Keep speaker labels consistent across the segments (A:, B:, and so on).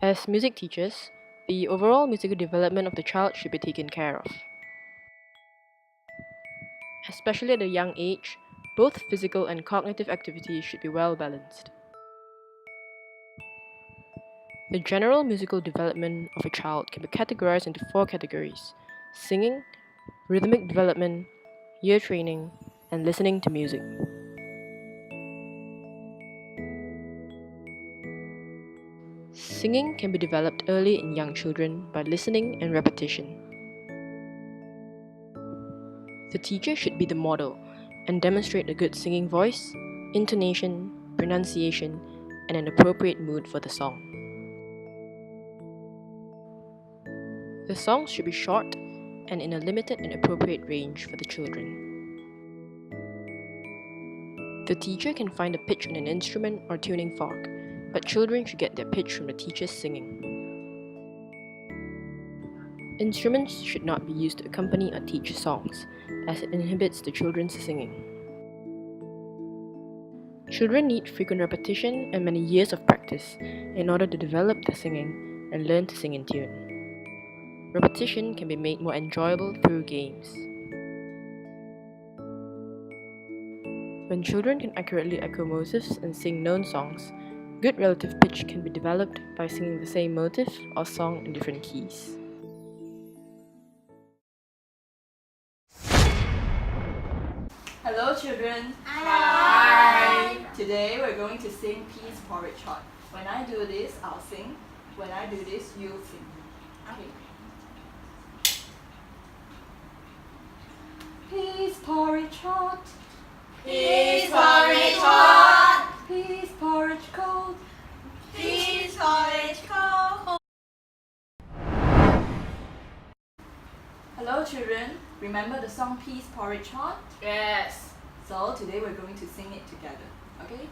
A: As music teachers, the overall musical development of the child should be taken care of. Especially at a young age, both physical and cognitive activities should be well balanced. The general musical development of a child can be categorized into 4 categories: singing, rhythmic development, ear training, and listening to music. Singing can be developed early in young children by listening and repetition. The teacher should be the model and demonstrate a good singing voice, intonation, pronunciation, and an appropriate mood for the song. The songs should be short and in a limited and appropriate range for the children. The teacher can find a pitch on an instrument or tuning fork, but children should get their pitch from the teacher's singing. Instruments should not be used to accompany or teach songs, as it inhibits the children's singing. Children need frequent repetition and many years of practice in order to develop their singing and learn to sing in tune. Repetition can be made more enjoyable through games. When children can accurately echo motifs and sing known songs, good relative pitch can be developed by singing the same motif or song in different keys.
B: Hello children!
C: Hi!
B: Today we're going to sing Peas Porridge Hot. When I do this, I'll sing. When I do this, you'll sing. Okay. Peas porridge hot.
C: Peas porridge hot.
B: Peas porridge cold.
C: Peas porridge cold.
B: Hello children, remember the song Peas Porridge Hot?
C: Yes.
B: So today we're going to sing it together, okay?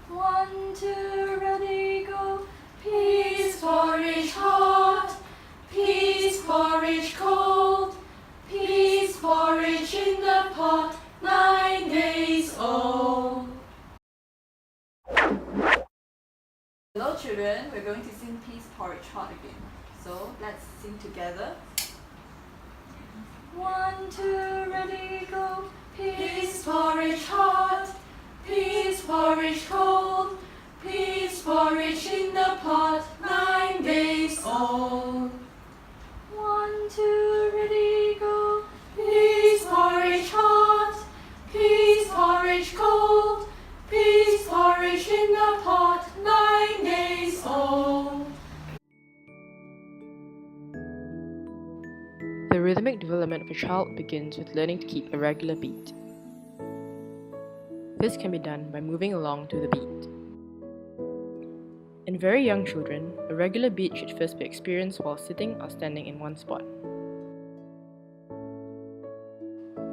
B: 1, 2, ready, go!
C: Peas porridge hot. Peas porridge cold. Peas porridge in the pot, 9 days old.
B: Hello children, we're going to sing Peas Porridge Hot again. So let's sing together. 1, 2, ready, go!
C: Peas porridge hot. Peas porridge cold. Peas porridge in the pot, 9 days old.
B: 1, 2, ready, go!
C: Peas porridge hot. Peas porridge cold. Peas porridge in the pot, 9 days old.
A: The rhythmic development of a child begins with learning to keep a regular beat. This can be done by moving along to the beat. In very young children, a regular beat should first be experienced while sitting or standing in one spot.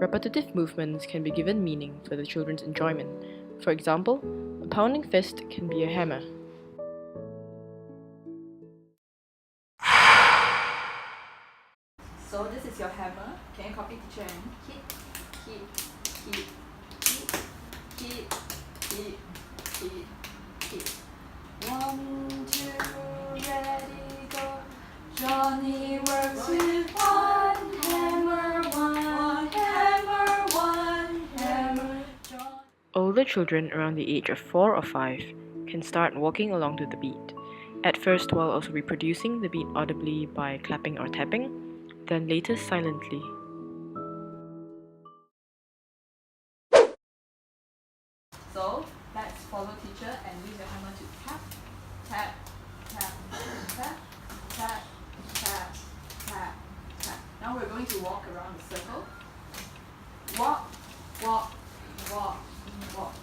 A: Repetitive movements can be given meaning for the children's enjoyment. For example, a pounding fist can be a hammer.
B: So this is your hammer. Can you copy teacher and hit, hit, hit, hit, hit, hit, hit. 1, 2, ready, go!
C: Johnny works with one hammer, one hammer, one hammer.
A: Older children around the age of 4 or 5 can start walking along to the beat, at first while also reproducing the beat audibly by clapping or tapping, then later silently.
B: So let's follow teacher and use your hammer to tap, tap, tap, tap, tap, tap, tap, tap. Now we're going to walk around the circle. Walk, walk, walk, walk.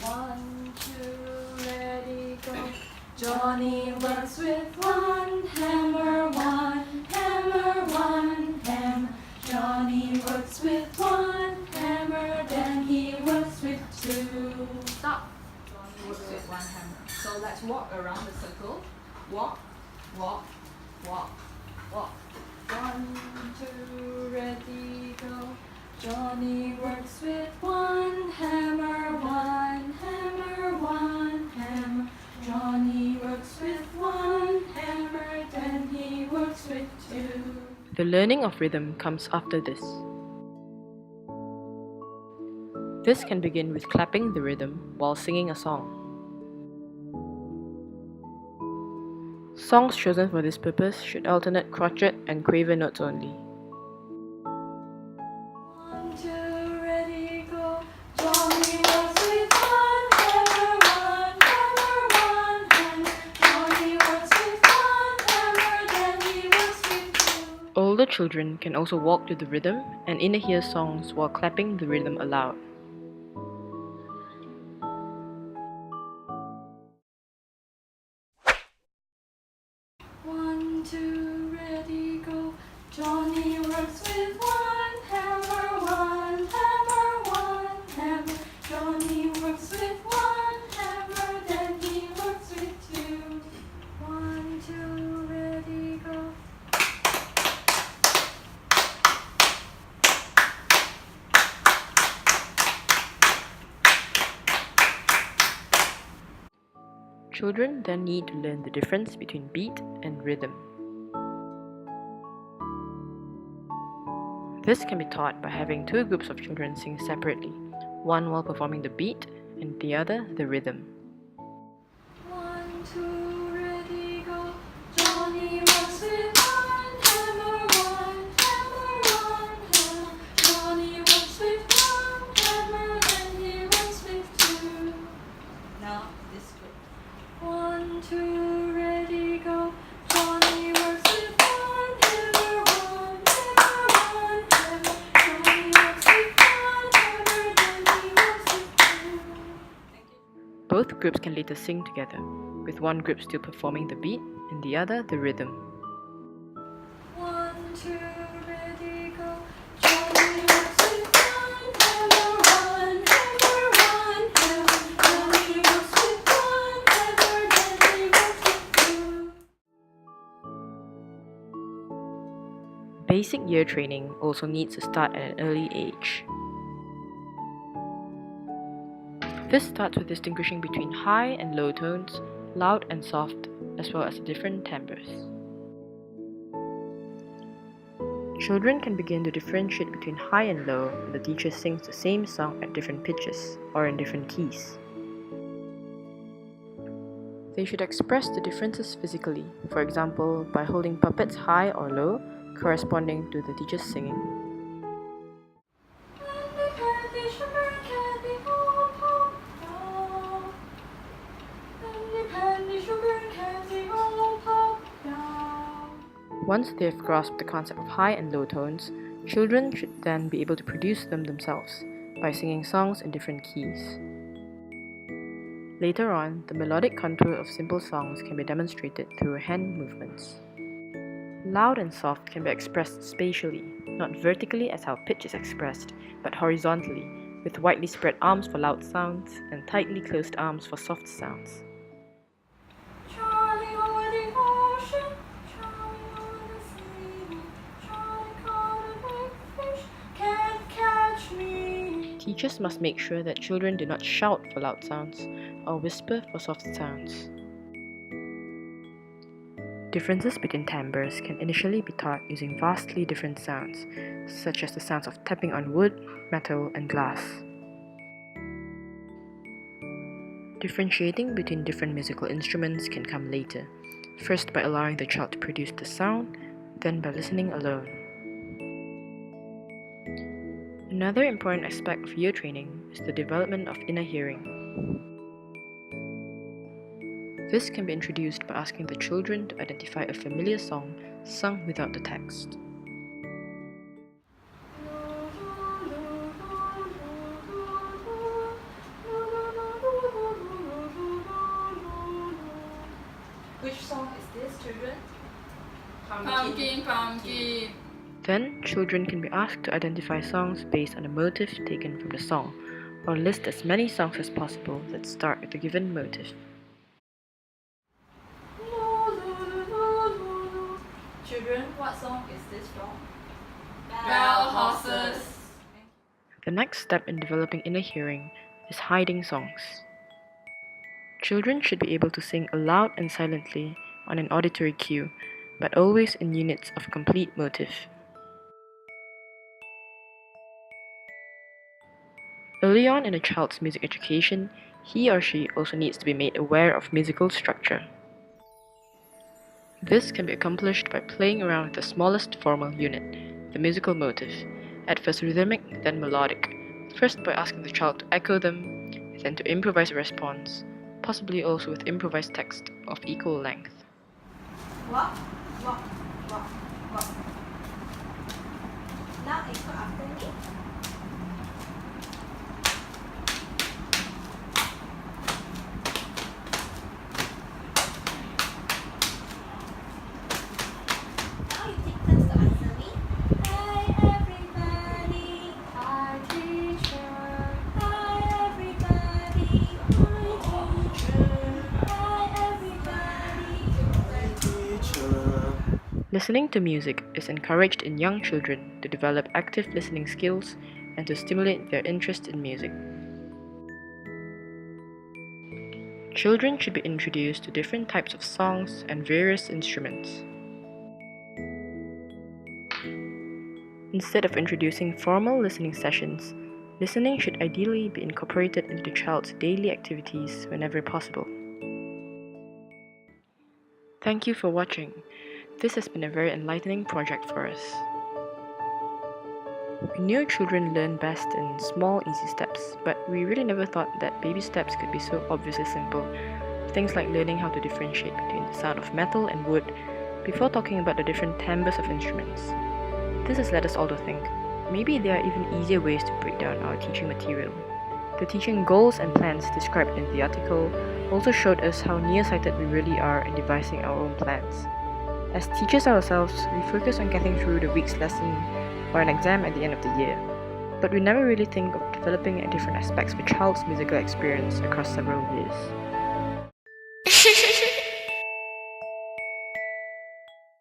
B: 1, 2, ready, go!
C: Johnny works with one hammer, one hammer, one hammer. Johnny works with one hammer, then he works with two.
B: Stop. Johnny works with one hammer. So let's walk around the circle. Walk, walk, walk, walk. 1, 2, ready, go!
C: Johnny works with one hammer, one hammer, one hammer. Johnny works with one hammer.
A: The learning of rhythm comes after this. This can begin with clapping the rhythm while singing a song. Songs chosen for this purpose should alternate crotchet and quaver notes only.
C: 1, 2, ready, go. Johnny works with one hammer, one hammer, one hammer. Johnny works with one hammer, then he works with two.
A: Older children can also walk to the rhythm and inner hear songs while clapping the rhythm aloud.
C: One, two, ready, go. Johnny works with one hammer, one hammer, one hammer. Johnny works with one hammer, then he works with two. 1, 2, ready, go.
A: Children then need to learn the difference between beat and rhythm. This can be taught by having two groups of children sing separately, one while performing the beat and the other the rhythm.
C: 1, 2, ready, go. Johnny works with one hammer, one hammer, one hammer. Johnny works with one hammer, then he works with two.
B: Now this group.
C: 1, 2, ready, go. Johnny works with one hammer, one hammer, one hammer. Johnny works with one hammer, then he works with two.
B: Thank you.
A: Both groups can later sing together, with one group still performing the beat and the other the rhythm.
C: 1, 2, ready, go. Johnny works with one hammer, one hammer, one hammer. Johnny works with one hammer, then he works with two.
A: Basic ear training also needs to start at an early age. This starts with distinguishing between high and low tones, loud and soft, as well as different timbres. Children can begin to differentiate between high and low when the teacher sings the same song at different pitches or in different keys. They should express the differences physically, for example, by holding puppets high or low, corresponding to the teacher's singing.
C: Candy, candy, sugar candy, all popped down. Candy, candy, sugar candy, all popped down.
A: Once they have grasped the concept of high and low tones, children should then be able to produce them themselves by singing songs in different keys. Later on, the melodic contour of simple songs can be demonstrated through hand movements. Loud and soft can be expressed spatially, not vertically as how pitch is expressed, but horizontally, with widely spread arms for loud sounds and tightly closed arms for soft sounds.
C: Charlie over the ocean, Charlie over the sea. Charlie caught a big fish, can't catch me.
A: Teachers must make sure that children do not shout for loud sounds or whisper for soft sounds. Differences between timbres can initially be taught using vastly different sounds, such as the sounds of tapping on wood, metal, and glass. Differentiating between different musical instruments can come later, first by allowing the child to produce the sound, then by listening alone. Another important aspect of ear training is the development of inner hearing. This can be introduced by asking the children to identify a familiar song sung without the text.
B: Which song is this, children?
C: Pumpkin, pumpkin.
A: Then, children can be asked to identify songs based on a motif taken from the song, or list as many songs as possible that start with a given motif.
B: Children, what song is this from?
C: Bell horses.
A: The next step in developing inner hearing is hiding songs. Children should be able to sing aloud and silently on an auditory cue, but always in units of complete motive. Early on in a child's music education, he or she also needs to be made aware of musical structure. This can be accomplished by playing around with the smallest formal unit, the musical motive, at first rhythmic, then melodic, first by asking the child to echo them, then to improvise a response, possibly also with improvised text of equal length.
C: Walk, walk, walk, walk. Now echo after me. Now you take turns to answer me. Hi everybody, hi teacher. Hi everybody, hi teacher. Hi everybody.
A: Listening to music is encouraged in young children to develop active listening skills and to stimulate their interest in music. Children should be introduced to different types of songs and various instruments. Instead of introducing formal listening sessions, listening should ideally be incorporated into the child's daily activities whenever possible. Thank you for watching. This has been a very enlightening project for us. We knew children learn best in small, easy steps, but we really never thought that baby steps could be so obviously simple. Things like learning how to differentiate between the sound of metal and wood before talking about the different timbres of instruments. This has led us all to think, maybe there are even easier ways to break down our teaching material. The teaching goals and plans described in the article also showed us how nearsighted we really are in devising our own plans. As teachers ourselves, we focus on getting through the week's lesson or an exam at the end of the year, but we never really think of developing different aspects of a child's musical experience across several years.